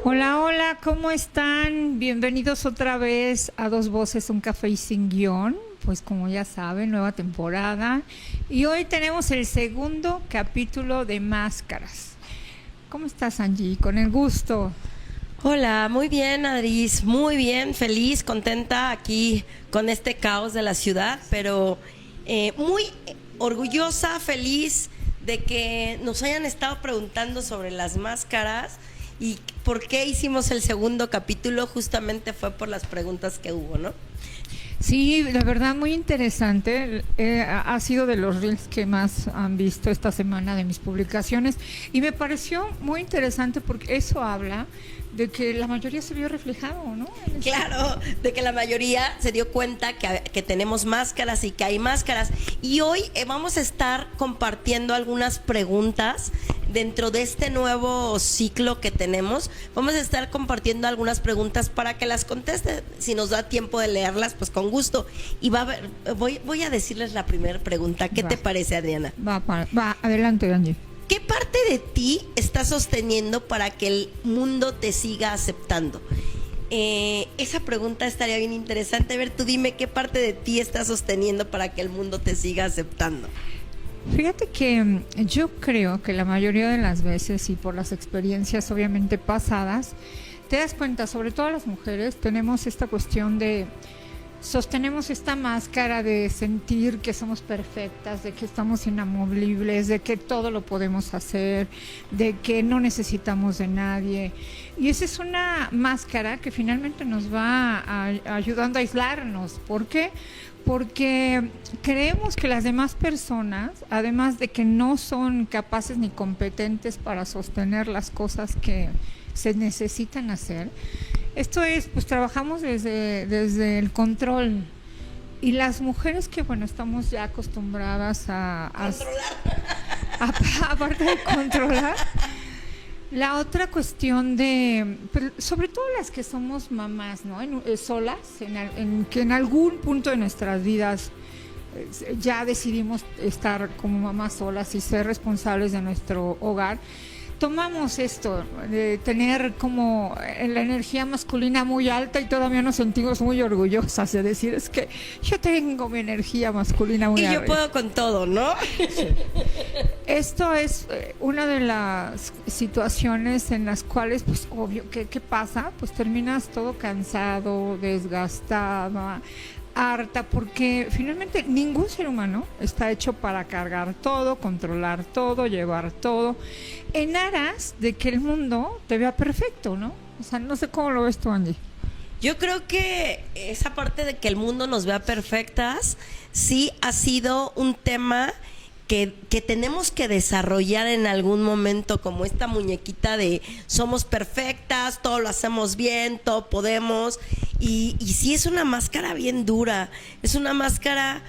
Hola, hola, ¿cómo están? Bienvenidos otra vez a Dos Voces, un café y sin guión. Pues como ya saben, nueva temporada. Y hoy tenemos el segundo capítulo de Máscaras. ¿Cómo estás, Angie? Con el gusto. Hola, muy bien, Adris, muy bien, feliz, contenta aquí con este caos de la ciudad, pero muy orgullosa, feliz de que nos hayan estado preguntando sobre las máscaras y por qué hicimos el segundo capítulo. Justamente fue por las preguntas que hubo, ¿no? Sí, la verdad muy interesante. Ha sido de los reels que más han visto esta semana de mis publicaciones y me pareció muy interesante porque eso habla de que la mayoría se vio reflejado, ¿no? Claro, de que la mayoría se dio cuenta que tenemos máscaras y que hay máscaras. Y hoy vamos a estar compartiendo algunas preguntas dentro de este nuevo ciclo que tenemos. Vamos a estar compartiendo algunas preguntas para que las contesten. Si nos da tiempo de leerlas, pues con gusto. Y voy a decirles la primera pregunta. ¿Qué te parece, Adriana? Va, adelante, Angie. ¿Qué parte de ti estás sosteniendo para que el mundo te siga aceptando? Esa pregunta estaría bien interesante. A ver, tú dime qué parte de ti estás sosteniendo para que el mundo te siga aceptando. Fíjate que yo creo que la mayoría de las veces y por las experiencias obviamente pasadas, te das cuenta, sobre todo las mujeres, tenemos esta cuestión de sostenemos esta máscara de sentir que somos perfectas, de que estamos inamovibles, de que todo lo podemos hacer, de que no necesitamos de nadie. Y esa es una máscara que finalmente nos va ayudando a aislarnos. ¿Por qué? Porque creemos que las demás personas, además de que no son capaces ni competentes para sostener las cosas que se necesitan hacer, esto es, pues trabajamos desde el control. Y las mujeres que, bueno, estamos ya acostumbradas a aparte de controlar, la otra cuestión de, sobre todo las que somos mamás, ¿no? Solas, que en algún punto de nuestras vidas ya decidimos estar como mamás solas y ser responsables de nuestro hogar. Tomamos esto de tener como la energía masculina muy alta y todavía nos sentimos muy orgullosas de decir, es que yo tengo mi energía masculina muy alta. Y yo puedo con todo, ¿no? Esto es una de las situaciones en las cuales, pues obvio, ¿qué pasa? Pues terminas todo cansado, desgastada, harta, porque finalmente ningún ser humano está hecho para cargar todo, controlar todo, llevar todo, en aras de que el mundo te vea perfecto, ¿no? O sea, no sé cómo lo ves tú, Andy. Yo creo que esa parte de que el mundo nos vea perfectas sí ha sido un tema que tenemos que desarrollar en algún momento, como esta muñequita de somos perfectas, todo lo hacemos bien, todo podemos, y sí es una máscara bien dura, es una máscara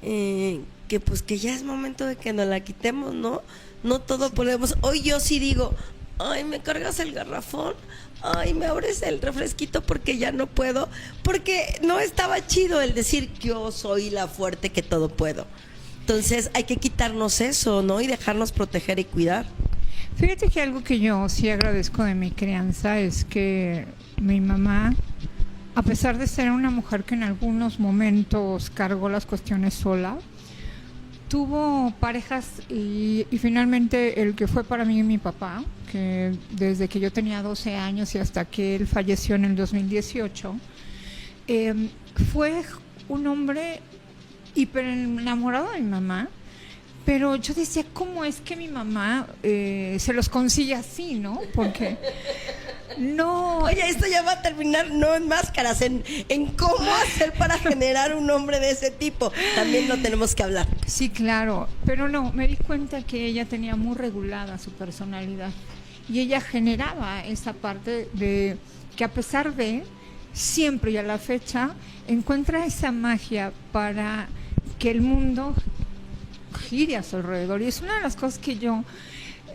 que pues que ya es momento de que nos la quitemos, ¿no? No todo podemos. Hoy yo sí digo, ay, me cargas el garrafón, ay, me abres el refresquito porque ya no puedo, porque no estaba chido el decir yo soy la fuerte que todo puedo. Entonces hay que quitarnos eso, ¿no? Y dejarnos proteger y cuidar. Fíjate que algo que yo sí agradezco de mi crianza es que mi mamá, a pesar de ser una mujer que en algunos momentos cargó las cuestiones sola, tuvo parejas y finalmente el que fue para mí mi papá, que desde que yo tenía 12 años y hasta que él falleció en el 2018, fue un hombre hiper enamorado de mi mamá, pero yo decía, ¿cómo es que mi mamá se los consigue así, no? Porque no... Oye, esto ya va a terminar no en máscaras, en cómo hacer para generar un hombre de ese tipo. También lo tenemos que hablar. Sí, claro, pero no, me di cuenta que ella tenía muy regulada su personalidad y ella generaba esa parte de que a pesar de, siempre y a la fecha, encuentra esa magia para que el mundo gire a su alrededor. Y es una de las cosas que yo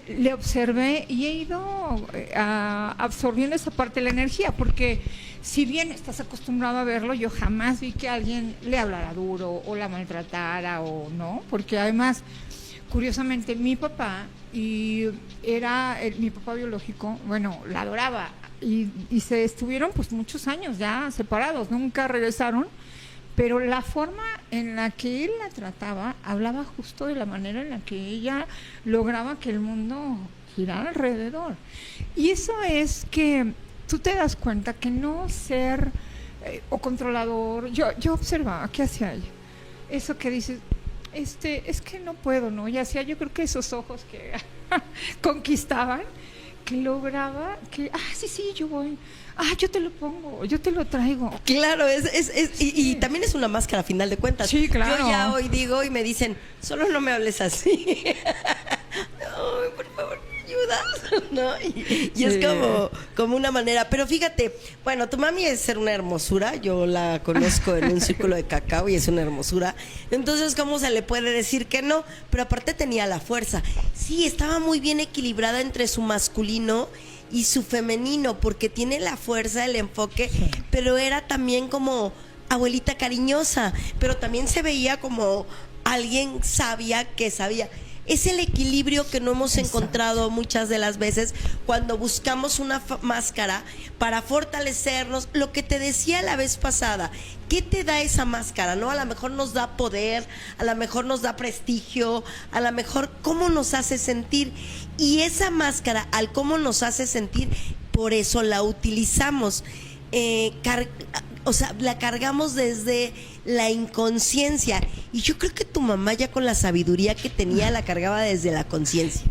le observé y he ido absorbiendo esa parte de la energía, porque si bien estás acostumbrado a verlo, yo jamás vi que alguien le hablara duro o la maltratara o no, porque además, curiosamente, mi papá, mi papá biológico, bueno, la adoraba, y se estuvieron pues muchos años ya separados, nunca regresaron, pero la forma en la que él la trataba hablaba justo de la manera en la que ella lograba que el mundo girara alrededor. Y eso es que tú te das cuenta que no ser o controlador, yo observaba qué hacía ella, eso que dices, es que no puedo, ¿no? Y hacía, yo creo que esos ojos que conquistaban, que lograba que, sí, yo voy, yo te lo pongo, yo te lo traigo. Claro, y también es una máscara a final de cuentas. Sí, claro. Yo ya hoy digo y me dicen, solo no me hables así. No, por favor, ¿me ayudas? ¿No? Y sí. Es como una manera. Pero fíjate, bueno, tu mami es ser una hermosura. Yo la conozco en un círculo de cacao y es una hermosura. Entonces, ¿cómo se le puede decir que no? Pero aparte tenía la fuerza. Sí, estaba muy bien equilibrada entre su masculino y su femenino, porque tiene la fuerza, el enfoque, sí. Pero era también como abuelita cariñosa, pero también se veía como alguien sabia que sabía. Es el equilibrio que no hemos encontrado muchas de las veces cuando buscamos una máscara para fortalecernos. Lo que te decía la vez pasada, ¿qué te da esa máscara? ¿No? A lo mejor nos da poder, a lo mejor nos da prestigio, a lo mejor cómo nos hace sentir. Y esa máscara, al cómo nos hace sentir, por eso la utilizamos. La cargamos desde la inconsciencia. Y yo creo que tu mamá, ya con la sabiduría que tenía, la cargaba desde la conciencia.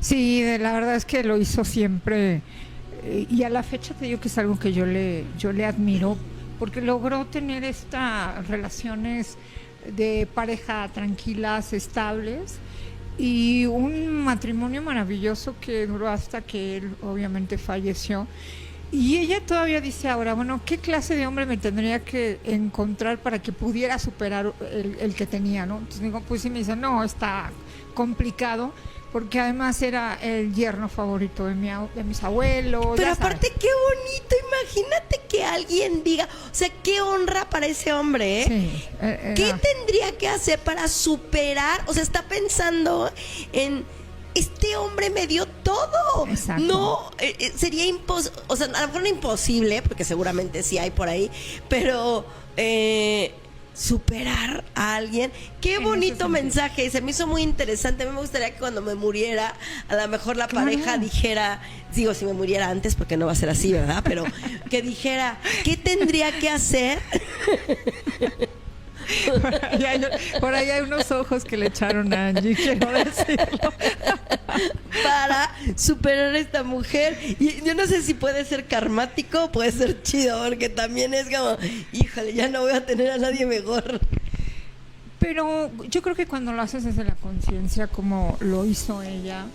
Sí, la verdad es que lo hizo siempre. Y a la fecha te digo que es algo que yo le admiro, porque logró tener estas relaciones de pareja tranquilas, estables, y un matrimonio maravilloso que duró hasta que él obviamente falleció. Y ella todavía dice ahora, bueno, ¿qué clase de hombre me tendría que encontrar para que pudiera superar el que tenía, ¿no? Entonces digo, pues sí, me dice, no, está complicado, porque además era el yerno favorito de mis abuelos. Pero aparte, qué bonito, imagínate que alguien diga, o sea, qué honra para ese hombre, ¿eh? Sí, ¿qué tendría que hacer para superar? O sea, está pensando en... Este hombre me dio todo. Exacto. No, sería imposible, o sea, a lo mejor no imposible, porque seguramente sí hay por ahí, pero superar a alguien, qué bonito mensaje, se me hizo muy interesante. A mí me gustaría que cuando me muriera, a lo mejor la pareja dijera, digo, si me muriera antes, porque no va a ser así, ¿verdad? Pero que dijera, ¿qué tendría que hacer? Por ahí hay unos ojos que le echaron a Angie, quiero decirlo. Para superar a esta mujer. Y yo no sé si puede ser karmático o puede ser chido, porque también es como, híjole, ya no voy a tener a nadie mejor. Pero yo creo que cuando lo haces desde la conciencia, como lo hizo ella,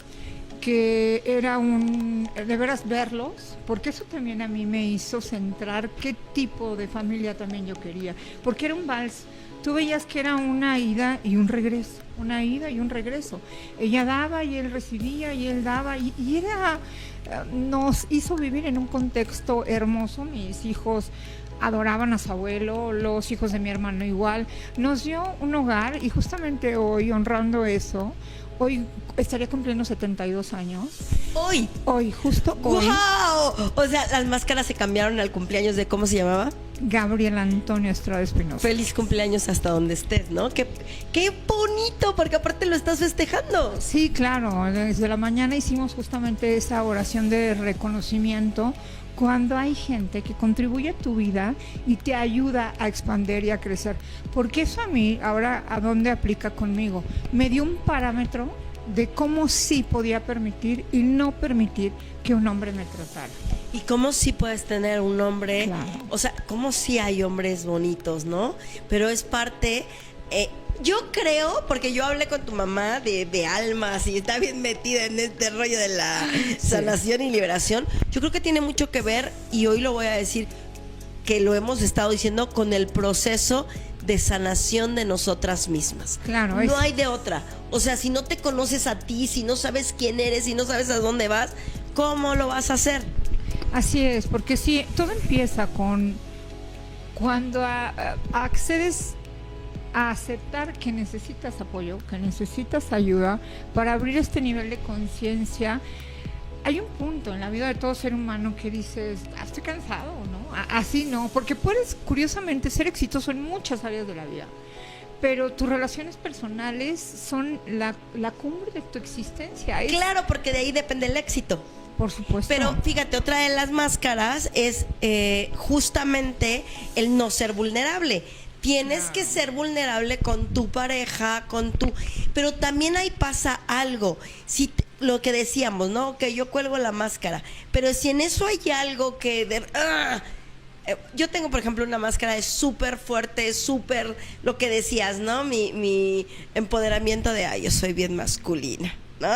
que era de veras verlos, porque eso también a mí me hizo centrar qué tipo de familia también yo quería, porque era un vals. Tú veías que era una ida y un regreso, una ida y un regreso. Ella daba y él recibía y él daba y nos hizo vivir en un contexto hermoso. Mis hijos adoraban a su abuelo, los hijos de mi hermano igual. Nos dio un hogar y justamente hoy, honrando eso, hoy estaría cumpliendo 72 años. Hoy, justo hoy. ¡Wow! O sea, las máscaras se cambiaron al cumpleaños de, ¿cómo se llamaba? Gabriel Antonio Estrada Espinosa. Feliz cumpleaños hasta donde estés, ¿no? Qué bonito, porque aparte lo estás festejando. Sí, claro. Desde la mañana hicimos justamente esa oración de reconocimiento cuando hay gente que contribuye a tu vida y te ayuda a expandir y a crecer. Porque eso a mí, ahora, ¿a dónde aplica conmigo? Me dio un parámetro de cómo sí podía permitir y no permitir que un hombre me tratara. Y cómo sí puedes tener un hombre, claro. O sea, cómo sí hay hombres bonitos, ¿no? Pero es parte... yo creo, porque yo hablé con tu mamá de almas y está bien metida en este rollo de la sanación y liberación. Yo creo que tiene mucho que ver, y hoy lo voy a decir, que lo hemos estado diciendo, con el proceso de sanación de nosotras mismas. Claro. No hay de otra. O sea, si no te conoces a ti, si no sabes quién eres, si no sabes a dónde vas, ¿cómo lo vas a hacer? Así es, porque sí, todo empieza cuando accedes a aceptar que necesitas apoyo, que necesitas ayuda para abrir este nivel de conciencia hay un punto en la vida de todo ser humano que dices, estoy cansado, ¿no? Así no, porque puedes, curiosamente, ser exitoso en muchas áreas de la vida, pero tus relaciones personales son la cumbre de tu existencia. Claro, porque de ahí depende el éxito. Por supuesto. Pero fíjate, otra de las máscaras es justamente el no ser vulnerable. Tienes que ser vulnerable con tu pareja, pero también ahí pasa algo. Si lo que decíamos, ¿no? Que yo cuelgo la máscara, pero si en eso hay algo yo tengo, por ejemplo, una máscara de súper fuerte, súper, lo que decías, ¿no? Mi empoderamiento de, yo soy bien masculina, ¿no?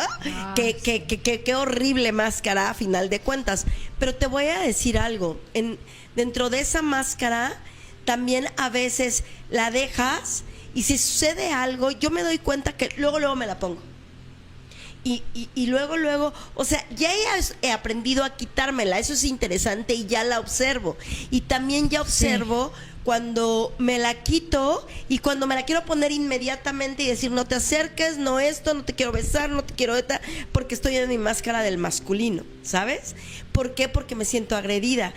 Qué horrible máscara a final de cuentas. Pero te voy a decir algo, dentro de esa máscara también a veces la dejas y si sucede algo, yo me doy cuenta que luego me la pongo. Y luego, o sea, ya he aprendido a quitármela, eso es interesante y ya la observo. Y también ya observo cuando me la quito y cuando me la quiero poner inmediatamente y decir, no te acerques, no esto, no te quiero besar, no te quiero porque estoy en mi máscara del masculino, ¿sabes? ¿Por qué? Porque me siento agredida.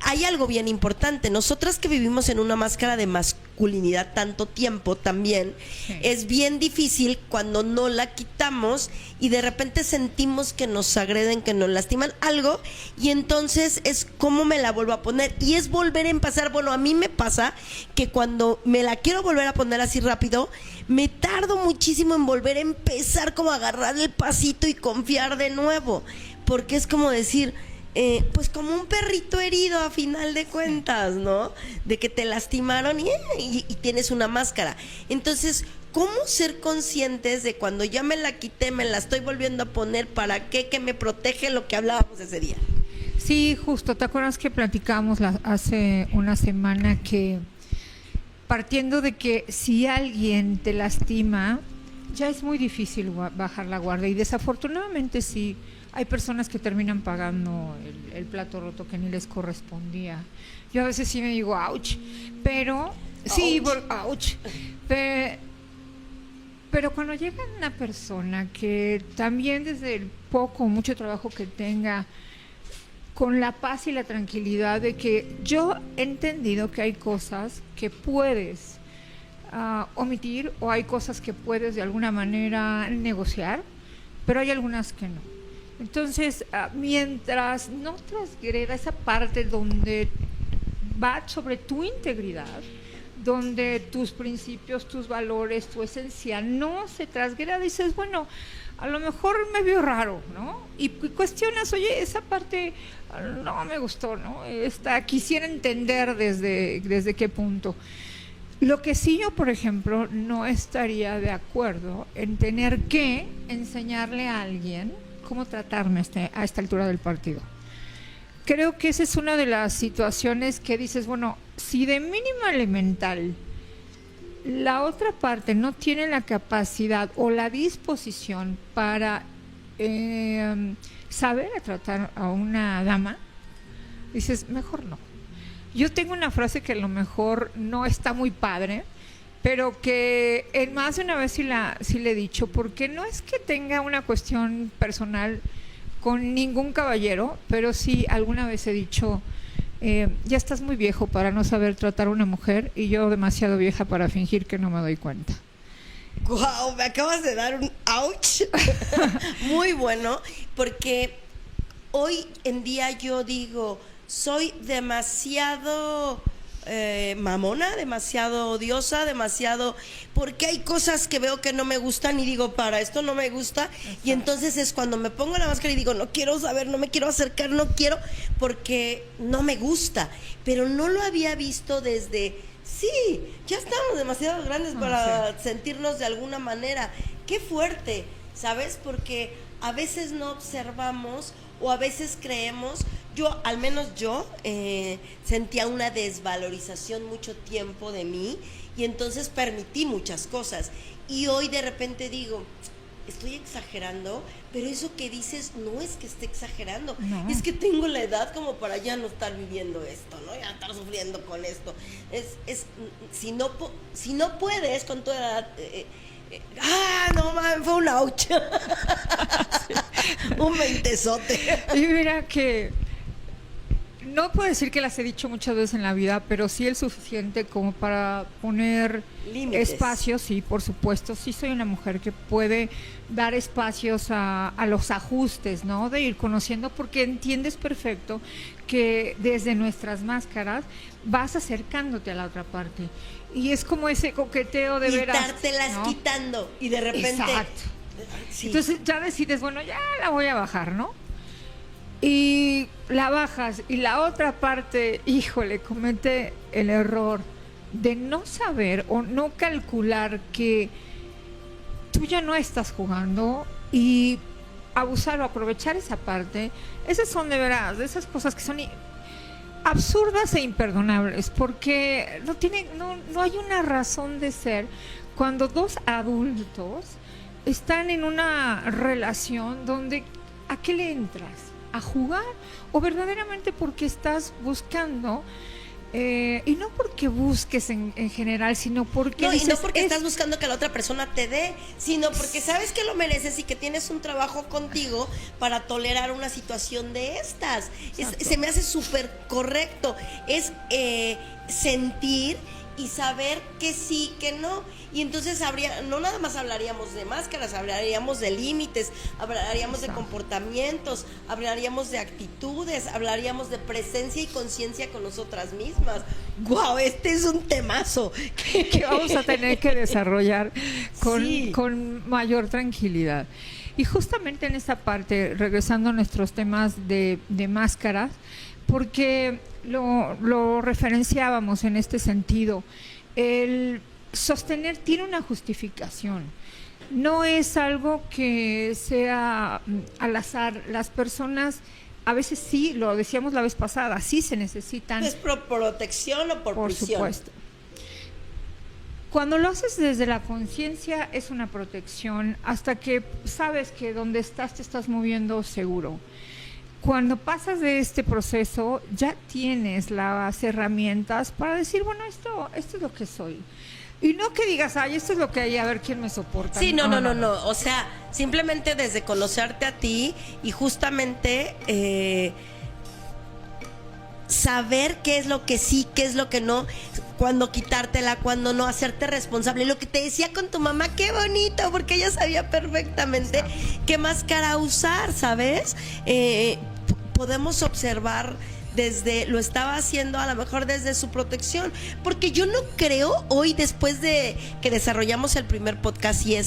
Hay algo bien importante. Nosotras que vivimos en una máscara de masculinidad tanto tiempo también, es bien difícil cuando no la quitamos y de repente sentimos que nos agreden, que nos lastiman algo y entonces es cómo me la vuelvo a poner y es volver a empezar. Bueno, a mí me pasa que cuando me la quiero volver a poner así rápido, me tardo muchísimo en volver a empezar como a agarrar el pasito y confiar de nuevo, porque es como decir... pues como un perrito herido a final de cuentas, ¿no? De que te lastimaron y tienes una máscara. Entonces, ¿cómo ser conscientes de cuando ya me la quité, me la estoy volviendo a poner? ¿Para qué? Que me protege lo que hablábamos ese día. Sí, justo. ¿Te acuerdas que platicamos hace una semana que partiendo de que si alguien te lastima, ya es muy difícil bajar la guardia y desafortunadamente sí. Hay personas que terminan pagando el plato roto que ni les correspondía. Yo a veces sí me digo, ouch, pero sí, ouch. Pero cuando llega una persona que también desde el poco o mucho trabajo que tenga, con la paz y la tranquilidad de que yo he entendido que hay cosas que puedes omitir o hay cosas que puedes de alguna manera negociar, pero hay algunas que no. Entonces, mientras no transgreda esa parte donde va sobre tu integridad, donde tus principios, tus valores, tu esencia no se transgreda, dices, bueno, a lo mejor me veo raro, ¿no? Y cuestionas, oye, esa parte no me gustó, ¿no? Quisiera entender desde qué punto. Lo que sí yo, por ejemplo, no estaría de acuerdo en tener que enseñarle a alguien cómo tratarme a esta altura del partido. Creo que esa es una de las situaciones que dices, bueno, si de mínima elemental la otra parte no tiene la capacidad o la disposición para saber tratar a una dama, dices, mejor no. Yo tengo una frase que a lo mejor no está muy padre, pero que en más de una vez sí le he dicho, porque no es que tenga una cuestión personal con ningún caballero, pero sí alguna vez he dicho, ya estás muy viejo para no saber tratar a una mujer y yo demasiado vieja para fingir que no me doy cuenta. Wow, me acabas de dar un ouch muy bueno, porque hoy en día yo digo, soy demasiado mamona, demasiado odiosa, porque hay cosas que veo que no me gustan y digo, para esto no me gusta. Exacto. Y entonces es cuando me pongo la máscara y digo, no quiero saber, no me quiero acercar, no quiero, porque no me gusta, pero no lo había visto desde, sí, ya estamos demasiado grandes para sentirnos de alguna manera. Qué fuerte, ¿sabes? Porque a veces no observamos o a veces creemos. Al menos yo sentía una desvalorización mucho tiempo de mí y entonces permití muchas cosas. Y hoy de repente digo, estoy exagerando, pero eso que dices no es que esté exagerando, no. Es que tengo la edad como para ya no estar viviendo esto, ¿no? Ya estar sufriendo con esto. Si no puedes con tu edad... no, man, fue un ouch. Un veintesote. Y mira que no puedo decir que las he dicho muchas veces en la vida, pero sí el suficiente como para poner Límites. espacios, sí, por supuesto. Sí soy una mujer que puede dar espacios a los ajustes, ¿no? De ir conociendo, porque entiendes perfecto que desde nuestras máscaras vas acercándote a la otra parte. Y es como ese coqueteo de y veras, estártelas ¿no? quitando y de repente... Exacto. Sí. Entonces ya decides, bueno, ya la voy a bajar, ¿no? Y la bajas y la otra parte, híjole, comete el error de no saber o no calcular que tú ya no estás jugando y abusar o aprovechar esa parte. Esas son de veras, de esas cosas que son absurdas e imperdonables, porque no hay una razón de ser cuando dos adultos están en una relación donde ¿a qué le entras? ¿A jugar? ¿O verdaderamente porque estás buscando? Y no porque busques en general, sino porque... No, dices, y no porque estás buscando que la otra persona te dé, sino porque sabes que lo mereces y que tienes un trabajo contigo para tolerar una situación de estas. Se me hace súper correcto. Es sentir y saber que sí, que no. Y entonces no nada más hablaríamos de máscaras, hablaríamos de límites, hablaríamos de comportamientos, hablaríamos de actitudes, hablaríamos de presencia y conciencia con nosotras mismas. ¡Guau! Este es un temazo que vamos a tener que desarrollar Sí. con mayor tranquilidad. Y justamente en esta parte, regresando a nuestros temas de máscaras, porque lo referenciábamos en este sentido, el sostener tiene una justificación, no es algo que sea al azar. Las personas a veces sí, lo decíamos la vez pasada, sí se necesitan. ¿Es por protección o por prisión? Por supuesto. Cuando lo haces desde la conciencia es una protección hasta que sabes que donde estás te estás moviendo seguro. Cuando pasas de este proceso ya tienes las herramientas para decir, bueno, esto es lo que soy. Y no que digas, ay, esto es lo que hay, a ver quién me soporta. Sí, no. O sea, simplemente desde conocerte a ti y justamente saber qué es lo que sí, qué es lo que no, cuándo quitártela, cuándo no, hacerte responsable. Lo que te decía con tu mamá, qué bonito, porque ella sabía perfectamente qué máscara usar, ¿sabes? Podemos observar desde, lo estaba haciendo a lo mejor desde su protección, porque yo no creo, hoy después de que desarrollamos el primer podcast y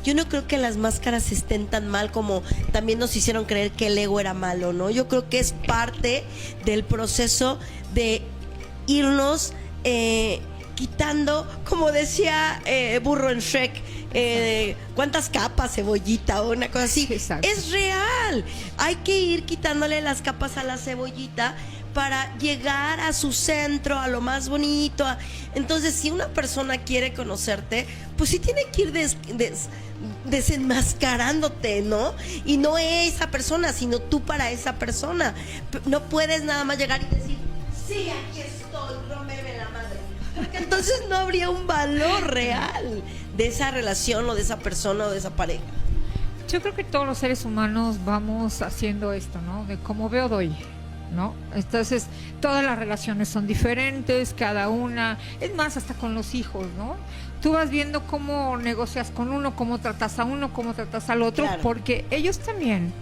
yo no creo que las máscaras estén tan mal como también nos hicieron creer que el ego era malo, ¿no? Yo creo que es parte del proceso de irnos quitando, como decía Burro en Shrek, ¿cuántas capas, cebollita o una cosa así? Exacto. Es real. Hay que ir quitándole las capas a la cebollita para llegar a su centro, a lo más bonito. Entonces, si una persona quiere conocerte, pues sí tiene que ir desenmascarándote, ¿no? Y no esa persona, sino tú para esa persona. No puedes nada más llegar y decir, sí, aquí estoy, rómpeme la madre. Porque entonces no habría un valor real de esa relación o de esa persona o de esa pareja. Yo creo que todos los seres humanos vamos haciendo esto, ¿no? De cómo veo, doy, ¿no? Entonces, todas las relaciones son diferentes, cada una, es más, hasta con los hijos, ¿no? Tú vas viendo cómo negocias con uno, cómo tratas a uno, cómo tratas al otro, Claro. porque ellos también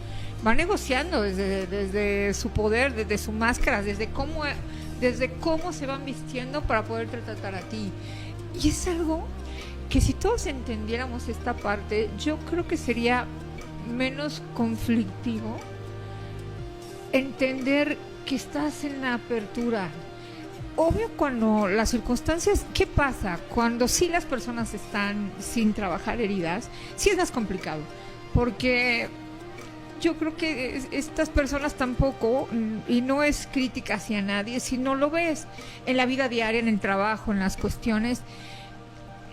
van negociando desde su poder, desde su máscara, desde cómo se van vistiendo para poder tratar a ti. Y es algo que si todos entendiéramos esta parte, yo creo que sería menos conflictivo entender que estás en la apertura. Obvio, cuando las circunstancias, ¿qué pasa? Cuando sí las personas están sin trabajar heridas, sí es más complicado, porque yo creo que estas personas tampoco, y no es crítica hacia nadie, si no lo ves en la vida diaria, en el trabajo, en las cuestiones,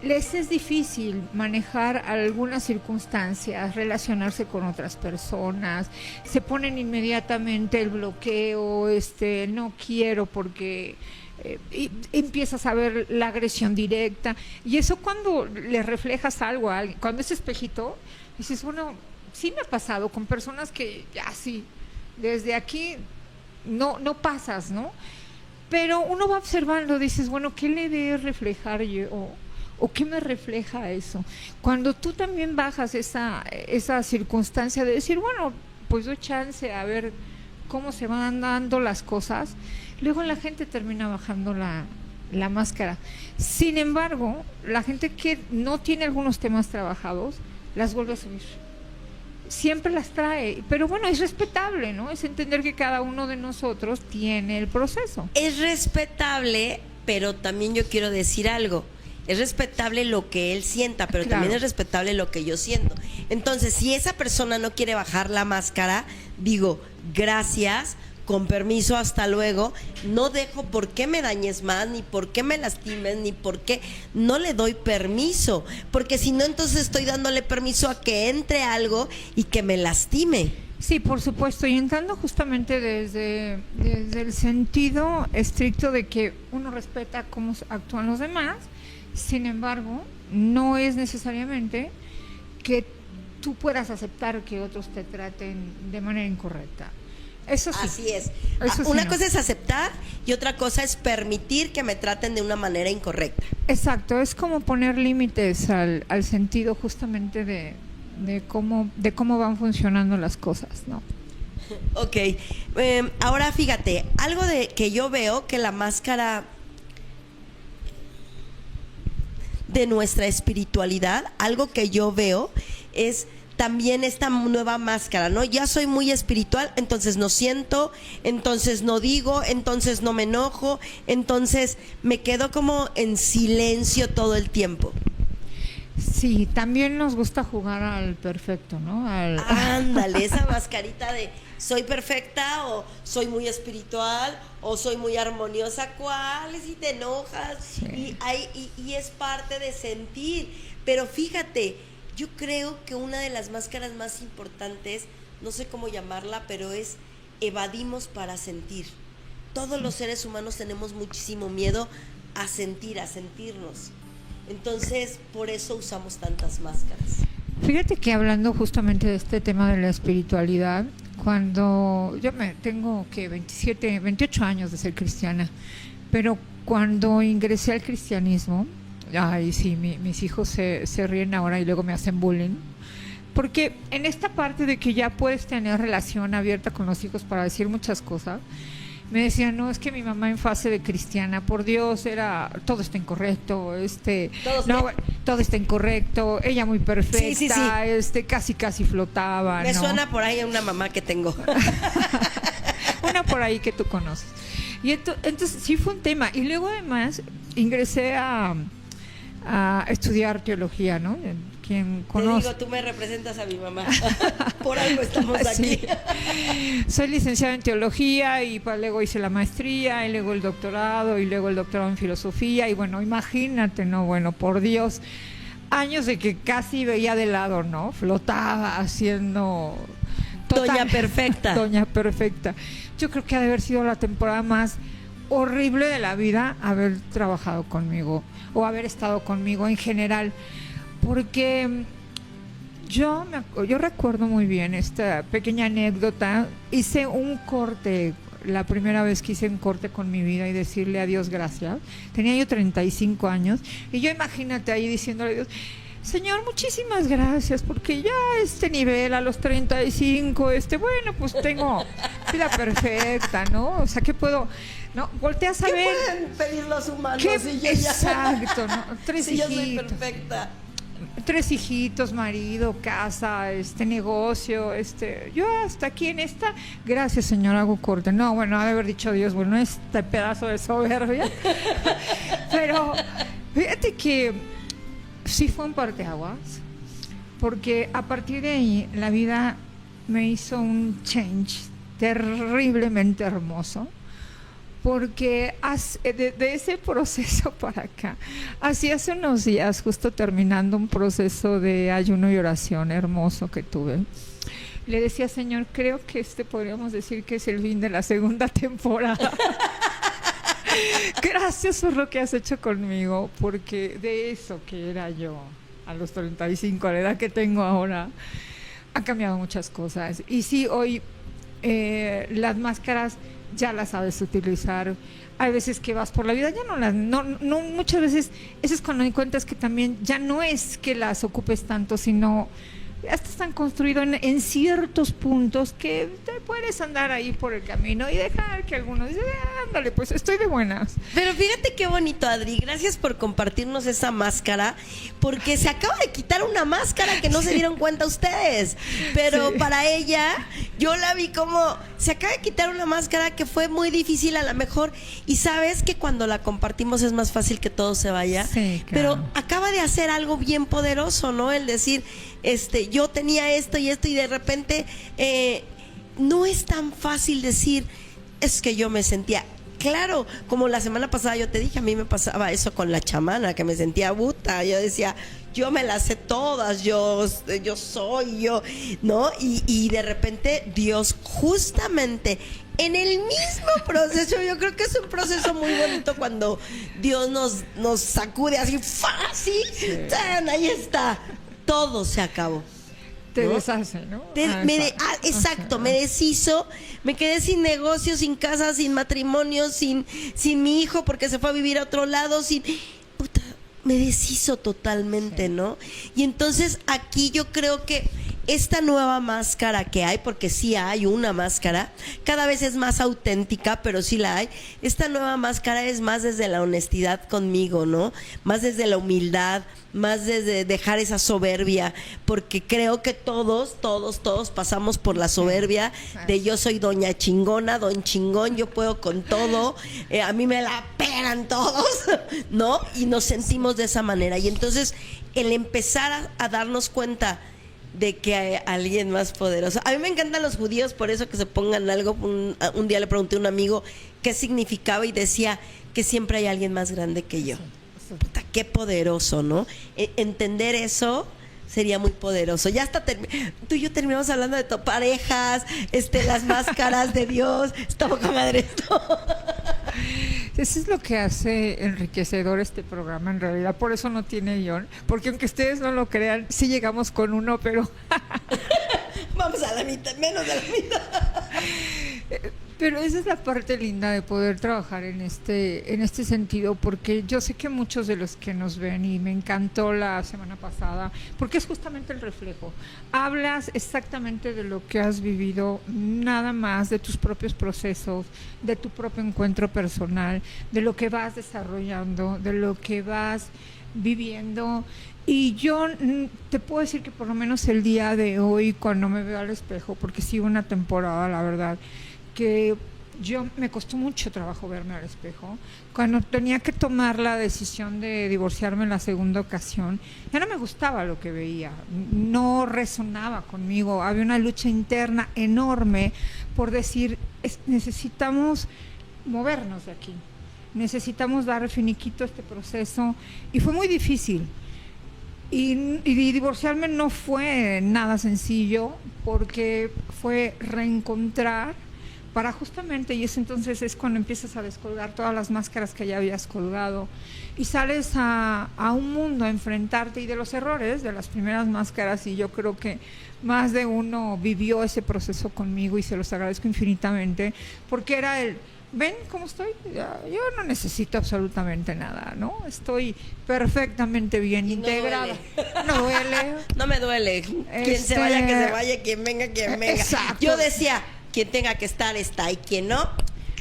les es difícil manejar algunas circunstancias, relacionarse con otras personas, se ponen inmediatamente el bloqueo, no quiero porque y empiezas a ver la agresión directa, y eso cuando le reflejas algo a alguien, cuando ese espejito, dices, bueno, sí me ha pasado con personas que ya sí, desde aquí no pasas, ¿no? Pero uno va observando, dices, bueno, ¿qué le debe reflejar yo? ¿O qué me refleja eso? Cuando tú también bajas esa circunstancia de decir, bueno, pues doy chance a ver cómo se van dando las cosas, luego la gente termina bajando la máscara. Sin embargo, la gente que no tiene algunos temas trabajados, las vuelve a subir. Siempre las trae, pero bueno, es respetable, ¿no? Es entender que cada uno de nosotros tiene el proceso. Es respetable, pero también yo quiero decir algo. Es respetable lo que él sienta, pero Claro. también es respetable lo que yo siento. Entonces, si esa persona no quiere bajar la máscara, digo, gracias, con permiso, hasta luego. No dejo por qué me dañes más, ni por qué me lastimes, ni por qué no le doy permiso. Porque si no, entonces estoy dándole permiso a que entre algo y que me lastime. Sí, por supuesto, y entrando justamente desde el sentido estricto de que uno respeta cómo actúan los demás, sin embargo, no es necesariamente que tú puedas aceptar que otros te traten de manera incorrecta. Eso sí. Así es. Eso sí, Una no. cosa es aceptar y otra cosa es permitir que me traten de una manera incorrecta. Exacto, es como poner límites al sentido justamente de cómo van funcionando las cosas, ¿no? Ok. Ahora fíjate, algo de que yo veo que la máscara de nuestra espiritualidad, algo que yo veo es también esta nueva máscara, ¿no? Ya soy muy espiritual, entonces no siento, entonces no digo, entonces no me enojo, entonces me quedo como en silencio todo el tiempo. Sí, también nos gusta jugar al perfecto, ¿no? Ándale, esa mascarita de soy perfecta o soy muy espiritual o soy muy armoniosa, ¿cuál? Si te enojas, Sí. y es parte de sentir. Pero fíjate, yo creo que una de las máscaras más importantes, no sé cómo llamarla, pero es evadimos para sentir. Todos los seres humanos tenemos muchísimo miedo a sentir, a sentirnos. Entonces, por eso usamos tantas máscaras. Fíjate que hablando justamente de este tema de la espiritualidad, cuando yo tengo que 28 años de ser cristiana, pero cuando ingresé al cristianismo, ay sí, mis hijos se ríen ahora y luego me hacen bullying, porque en esta parte de que ya puedes tener relación abierta con los hijos para decir muchas cosas, me decían, no, es que mi mamá en fase de cristiana, por Dios, todo está incorrecto, todo está incorrecto, ella muy perfecta, Sí. casi flotaba. Me ¿no? suena por ahí a una mamá que tengo. Una por ahí que tú conoces. Y entonces sí fue un tema. Y luego además ingresé a estudiar teología, ¿no? Quien conoce. Te digo, tú me representas a mi mamá. Por algo estamos aquí. Sí. Soy licenciada en teología y luego hice la maestría y luego el doctorado y luego el doctorado en filosofía y bueno, imagínate, no, bueno, por Dios, años de que casi veía de lado, ¿no? Flotaba haciendo Doña Perfecta. Doña Perfecta. Yo creo que ha de haber sido la temporada más horrible de la vida haber trabajado conmigo o haber estado conmigo en general, porque yo recuerdo muy bien esta pequeña anécdota. Hice un corte, la primera vez que hice un corte con mi vida y decirle a Dios gracias. Tenía yo 35 años y yo imagínate ahí diciéndole a Dios, Señor, muchísimas gracias, porque ya a este nivel, a los 35, bueno, pues tengo vida perfecta, ¿no? O sea, ¿qué puedo? ¿No? Volteas a ¿Qué ver. pueden pedir los humanos ¿Qué? si yo Exacto, ¿no? si yo soy perfecta? 3 hijitos, marido, casa, negocio, yo hasta aquí en esta, gracias Señor, hago corte. No, bueno, ha de haber dicho Dios, bueno, este pedazo de soberbia. Pero fíjate que sí fue un parteaguas, porque a partir de ahí la vida me hizo un change terriblemente hermoso. Porque de ese proceso para acá, así hace unos días, justo terminando un proceso de ayuno y oración hermoso que tuve, le decía, Señor, creo que podríamos decir que es el fin de la segunda temporada. Gracias por lo que has hecho conmigo, porque de eso que era yo a los 35, a la edad que tengo ahora, Ha cambiado muchas cosas. Y sí, hoy las máscaras ya las sabes utilizar. Hay veces que vas por la vida, ya no muchas veces, eso es cuando encuentras que también ya no es que las ocupes tanto, sino hasta están construidos en ciertos puntos que te puedes andar ahí por el camino y dejar que algunos dicen, ándale, pues estoy de buenas. Pero fíjate qué bonito, Adri, gracias por compartirnos esa máscara, porque se acaba de quitar una máscara que no se dieron cuenta ustedes, pero para ella, yo la vi como, se acaba de quitar una máscara que fue muy difícil a lo mejor, y sabes que cuando la compartimos es más fácil que todo se vaya, Sí, claro. pero acaba de hacer algo bien poderoso, ¿no? El decir, yo tenía esto y de repente no es tan fácil decir, es que yo me sentía, claro, como la semana pasada yo te dije, a mí me pasaba eso con la chamana, que me sentía buta, yo decía, yo me las sé todas, yo soy yo, ¿no? Y de repente Dios justamente en el mismo proceso, yo creo que es un proceso muy bonito cuando Dios nos sacude así, fácil, ¡tan! Ahí está. Todo se acabó. Te ¿no? deshace, ¿no? Exacto, me deshizo, me quedé sin negocio, sin casa, sin matrimonio, sin mi hijo porque se fue a vivir a otro lado, puta, me deshizo totalmente, ¿no? Y entonces aquí yo creo que esta nueva máscara que hay, porque sí hay una máscara, cada vez es más auténtica, pero sí la hay. Esta nueva máscara es más desde la honestidad conmigo, ¿no? Más desde la humildad, más desde dejar esa soberbia, porque creo que todos pasamos por la soberbia de yo soy doña chingona, don chingón, yo puedo con todo, a mí me la pegan todos, ¿no? Y nos sentimos de esa manera. Y entonces el empezar a darnos cuenta de que hay alguien más poderoso. A mí me encantan los judíos, por eso que se pongan algo. Un día le pregunté a un amigo qué significaba y decía que siempre hay alguien más grande que yo. Puta, qué poderoso, ¿no? Entender eso sería muy poderoso. Ya hasta tú y yo terminamos hablando de parejas, las máscaras de Dios. Está poca madre esto. Eso es lo que hace enriquecedor este programa, en realidad. Por eso no tiene guión, porque aunque ustedes no lo crean, sí llegamos con uno, pero vamos a la mitad, menos de la mitad. Pero esa es la parte linda de poder trabajar en este sentido, porque yo sé que muchos de los que nos ven, y me encantó la semana pasada, porque es justamente el reflejo. Hablas exactamente de lo que has vivido, nada más de tus propios procesos, de tu propio encuentro personal, de lo que vas desarrollando, de lo que vas viviendo. Y yo te puedo decir que por lo menos el día de hoy, cuando me veo al espejo, porque sigo una temporada, la verdad, que me costó mucho trabajo verme al espejo. Cuando tenía que tomar la decisión de divorciarme en la segunda ocasión, ya no me gustaba lo que veía, no resonaba conmigo, había una lucha interna enorme por decir, necesitamos movernos de aquí, necesitamos dar finiquito a este proceso, y fue muy difícil. Y divorciarme no fue nada sencillo, porque fue reencontrar para justamente, y eso entonces es cuando empiezas a descolgar todas las máscaras que ya habías colgado y sales a un mundo a enfrentarte, y de los errores de las primeras máscaras, y yo creo que más de uno vivió ese proceso conmigo y se los agradezco infinitamente, porque era ¿ven cómo estoy? Yo no necesito absolutamente nada, ¿no? Estoy perfectamente bien integrada. No duele. No me duele. Quien se vaya, que se vaya, quien venga, que venga. Exacto. Yo decía, quien tenga que estar, está, y quien no,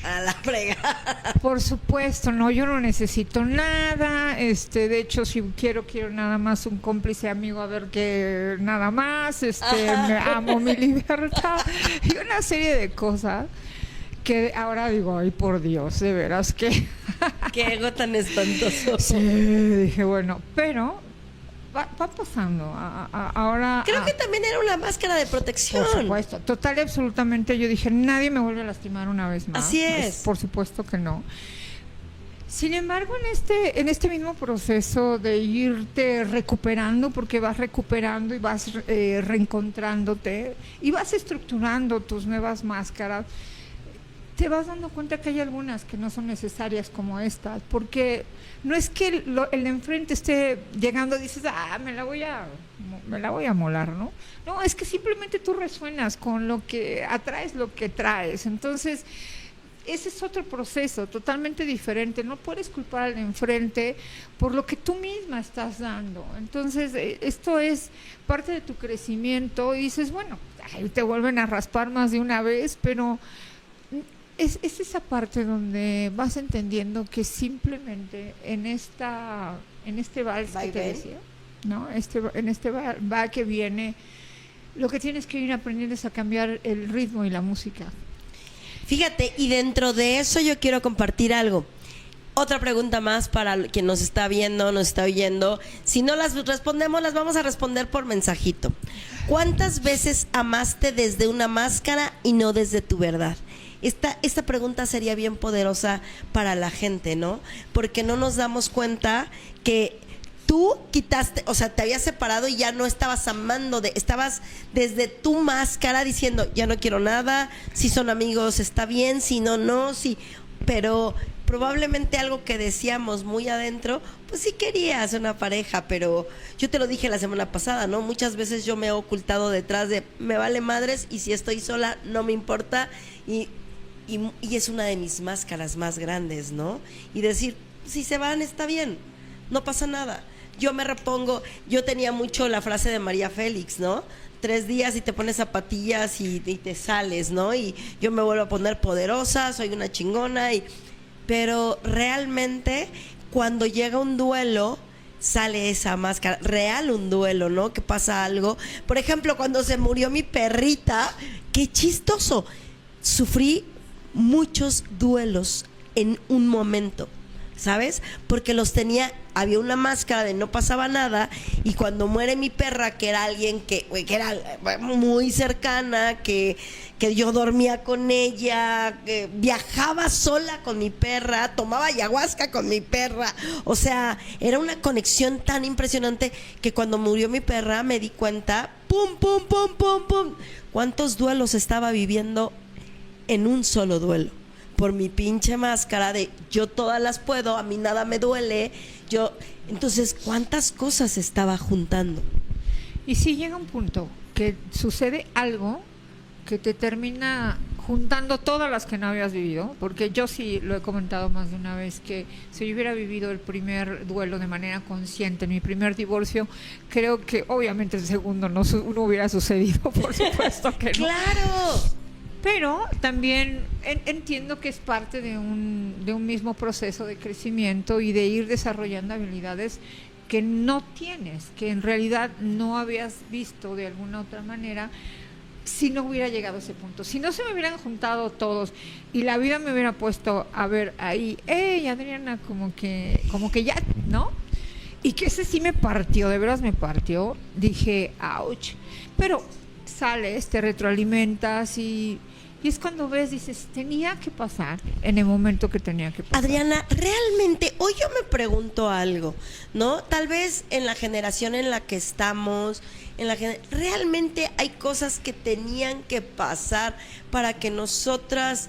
a la fregada. Por supuesto, no, yo no necesito nada, de hecho, si quiero nada más un cómplice amigo, a ver que nada más, me amo mi libertad, y una serie de cosas que ahora digo, ay, por Dios, de veras que... Qué ego tan espantoso. Sí, dije, bueno, pero va pasando. Ahora... Creo que también era una máscara de protección. Por supuesto, total y absolutamente. Yo dije, nadie me vuelve a lastimar una vez más. Así es. Por supuesto que no. Sin embargo, en este mismo proceso de irte recuperando, porque vas recuperando y vas reencontrándote y vas estructurando tus nuevas máscaras, te vas dando cuenta que hay algunas que no son necesarias como estas, porque no es que el de enfrente esté llegando y dices, me la voy a molar, ¿no? No, es que simplemente tú resuenas con lo que atraes, lo que traes. Entonces, ese es otro proceso totalmente diferente. No puedes culpar al de enfrente por lo que tú misma estás dando. Entonces, esto es parte de tu crecimiento y dices, bueno, ahí te vuelven a raspar más de una vez, pero es esa parte donde vas entendiendo que simplemente en este vals que te decía, ¿no? En este va que viene, lo que tienes que ir aprendiendo es a cambiar el ritmo y la música. Fíjate, y dentro de eso yo quiero compartir algo. Otra pregunta más para quien nos está viendo, nos está oyendo. Si no las respondemos, las vamos a responder por mensajito. ¿Cuántas veces amaste desde una máscara y no desde tu verdad? Esta pregunta sería bien poderosa para la gente, ¿no? Porque no nos damos cuenta que tú quitaste, o sea, te habías separado y ya no estabas amando, estabas desde tu máscara diciendo, ya no quiero nada, si son amigos está bien, si no, no, sí, pero probablemente algo que decíamos muy adentro, pues sí querías una pareja, pero yo te lo dije la semana pasada, ¿no? Muchas veces yo me he ocultado detrás de, me vale madres y si estoy sola no me importa y es una de mis máscaras más grandes, ¿no? Y decir, si se van está bien, no pasa nada. Yo me repongo, yo tenía mucho la frase de María Félix, ¿no? 3 días y te pones zapatillas y te sales, ¿no? Y yo me vuelvo a poner poderosa, soy una chingona, pero realmente cuando llega un duelo sale esa máscara, real un duelo, ¿no? Que pasa algo. Por ejemplo, cuando se murió mi perrita, qué chistoso, sufrí muchos duelos en un momento, ¿sabes? Porque los tenía, había una máscara de no pasaba nada y cuando muere mi perra, que era alguien que era muy cercana, que yo dormía con ella, que viajaba sola con mi perra, tomaba ayahuasca con mi perra, o sea, era una conexión tan impresionante que cuando murió mi perra me di cuenta, pum, pum, pum, pum, pum, cuántos duelos estaba viviendo en un solo duelo. Por mi pinche máscara de yo todas las puedo, a mí nada me duele, entonces cuántas cosas estaba juntando. Y si llega un punto que sucede algo que te termina juntando todas las que no habías vivido, porque yo sí lo he comentado más de una vez, que si yo hubiera vivido el primer duelo de manera consciente, mi primer divorcio, creo que obviamente el segundo no hubiera sucedido, por supuesto que no. ¡Claro! Pero también entiendo que es parte de un mismo proceso de crecimiento y de ir desarrollando habilidades que no tienes, que en realidad no habías visto de alguna otra manera si no hubiera llegado a ese punto. Si no se me hubieran juntado todos y la vida me hubiera puesto a ver ahí, Adriana, como que ya, ¿no? Y que ese sí me partió, de veras me partió, dije, ouch. Pero sales, te retroalimentas y es cuando ves, dices, tenía que pasar en el momento que tenía que pasar. Adriana, realmente, hoy yo me pregunto algo, ¿no? Tal vez en la generación en la que estamos, realmente hay cosas que tenían que pasar para que nosotras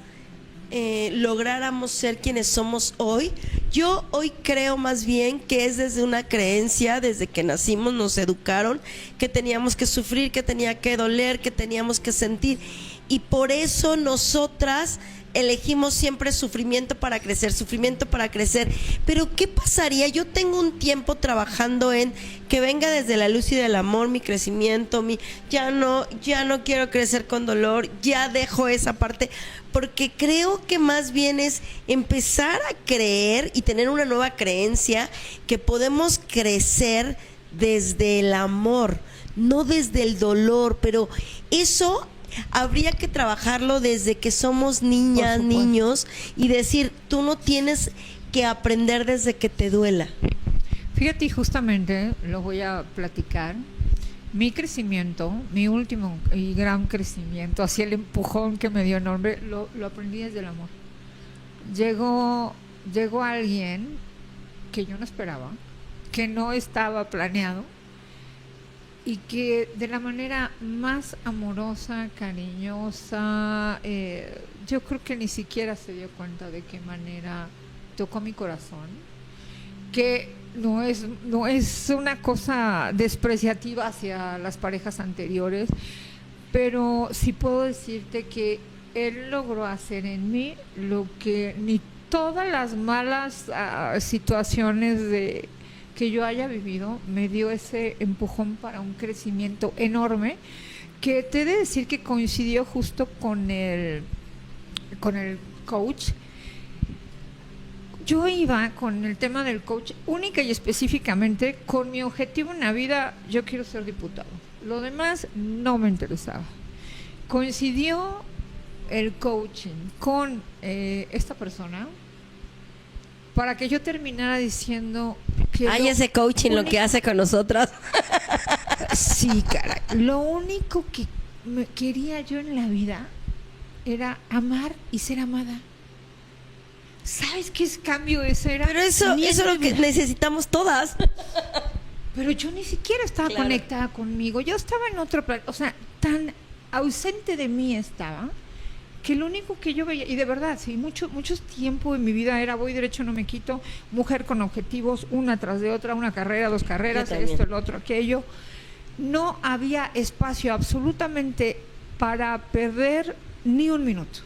lográramos ser quienes somos hoy. Yo hoy creo más bien que es desde una creencia, desde que nacimos nos educaron que teníamos que sufrir, que tenía que doler, que teníamos que sentir, y por eso nosotras elegimos siempre sufrimiento para crecer. Pero ¿qué pasaría? Yo tengo un tiempo trabajando en que venga desde la luz y del amor mi crecimiento, ya no quiero crecer con dolor, ya dejo esa parte, porque creo que más bien es empezar a creer y tener una nueva creencia que podemos crecer desde el amor, no desde el dolor, pero eso habría que trabajarlo desde que somos niñas, niños, y decir, tú no tienes que aprender desde que te duela. Fíjate, justamente lo voy a platicar. Mi crecimiento, mi último y gran crecimiento, así el empujón que me dio enorme, lo aprendí desde el amor. Llegó alguien que yo no esperaba, que no estaba planeado, y que de la manera más amorosa, cariñosa, yo creo que ni siquiera se dio cuenta de qué manera tocó mi corazón, que no es una cosa despreciativa hacia las parejas anteriores, pero sí puedo decirte que él logró hacer en mí lo que ni todas las malas situaciones que yo haya vivido me dio ese empujón para un crecimiento enorme, que te he de decir que coincidió justo con el coach. Yo iba con el tema del coach única y específicamente con mi objetivo en la vida: yo quiero ser diputado. Lo demás no me interesaba. Coincidió el coaching con esta persona para que yo terminara diciendo que hay ese coaching lo que hace con nosotras. Sí, caray. Lo único que quería yo en la vida era amar y ser amada. ¿Sabes qué es cambio ese? Era Pero eso es lo que necesitamos todas. Pero yo ni siquiera estaba conectada conmigo. Yo estaba en otro plan. O sea, tan ausente de mí estaba, que lo único que yo veía, y de verdad, sí, mucho tiempo en mi vida era voy derecho, no me quito, mujer con objetivos, una tras de otra, una carrera, dos carreras, esto, el otro, aquello. No había espacio absolutamente para perder ni un minuto.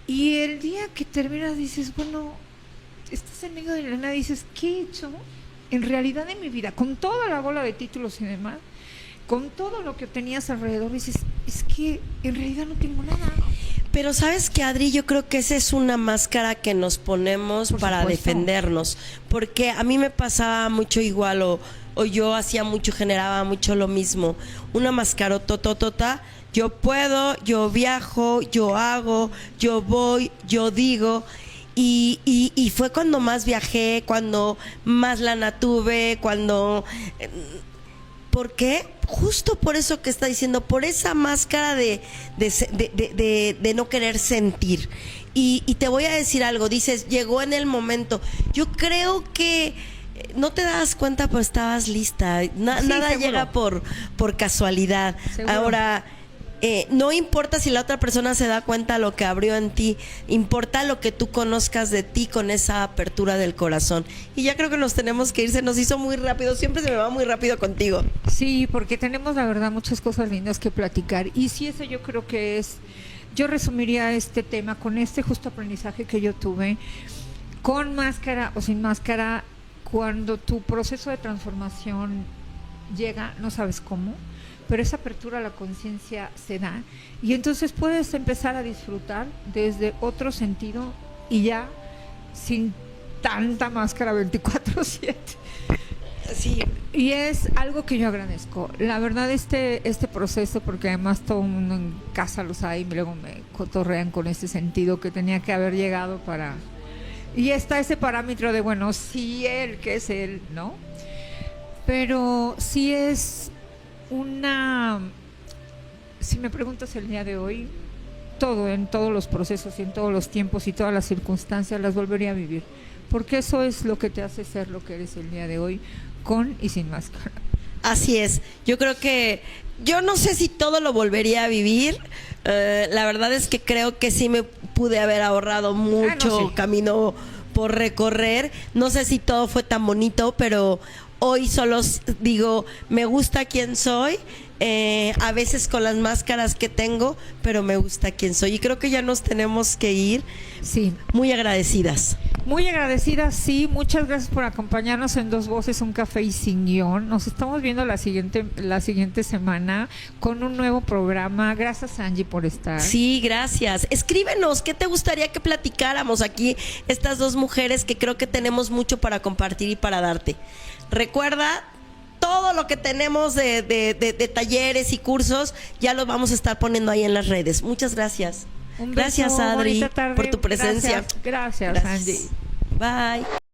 Y el día que terminas dices, bueno, estás en medio de la nada, dices, ¿qué he hecho en realidad en mi vida? Con toda la bola de títulos y demás, con todo lo que tenías alrededor, dices, es que en realidad no tengo nada. Pero ¿sabes qué, Adri? Yo creo que esa es una máscara que nos ponemos para defendernos. Porque a mí me pasaba mucho igual, o yo hacía mucho, generaba mucho lo mismo. Una mascarotototota. Yo puedo, yo viajo, yo hago, yo voy, yo digo. Y fue cuando más viajé, cuando más lana tuve, cuando... ¿Por qué? Justo por eso que está diciendo, por esa máscara de no querer sentir. Y te voy a decir algo, dices, llegó en el momento. Yo creo que no te das cuenta, pero estabas lista. Nada seguro. Llega por casualidad. Seguro. Ahora... no importa si la otra persona se da cuenta lo que abrió en ti, importa lo que tú conozcas de ti con esa apertura del corazón. Y ya creo que nos tenemos que ir, se nos hizo muy rápido, siempre se me va muy rápido contigo. Sí, porque tenemos la verdad muchas cosas lindas que platicar. Y sí, eso yo creo que es, yo resumiría este tema con este justo aprendizaje que yo tuve, con máscara o sin máscara, cuando tu proceso de transformación llega, no sabes cómo, pero esa apertura a la conciencia se da y entonces puedes empezar a disfrutar desde otro sentido y ya sin tanta máscara 24/7. Sí. Y es algo que yo agradezco. La verdad, este proceso, porque además todo el mundo en casa lo sabe y luego me cotorrean con ese sentido que tenía que haber llegado para... Y está ese parámetro de, bueno, sí él, que es él, ¿no? Pero sí es... si me preguntas el día de hoy, en todos los procesos y en todos los tiempos y todas las circunstancias las volvería a vivir, porque eso es lo que te hace ser lo que eres el día de hoy, con y sin máscara. Así es, yo creo que yo no sé si todo lo volvería a vivir, la verdad es que creo que sí me pude haber ahorrado mucho camino por recorrer, no sé si todo fue tan bonito, pero hoy solo digo, me gusta quién soy, a veces con las máscaras que tengo, pero me gusta quién soy. Y creo que ya nos tenemos que ir. Sí. Muy agradecidas. Muy agradecidas, sí. Muchas gracias por acompañarnos en Dos Voces, un café y sin guión. Nos estamos viendo la siguiente semana con un nuevo programa. Gracias, Angie, por estar. Sí, gracias. Escríbenos, ¿qué te gustaría que platicáramos aquí estas dos mujeres que creo que tenemos mucho para compartir y para darte? Recuerda, todo lo que tenemos de talleres y cursos ya los vamos a estar poniendo ahí en las redes. Muchas gracias. Un beso, gracias, Adri, por tu presencia. Gracias, Angie. Bye.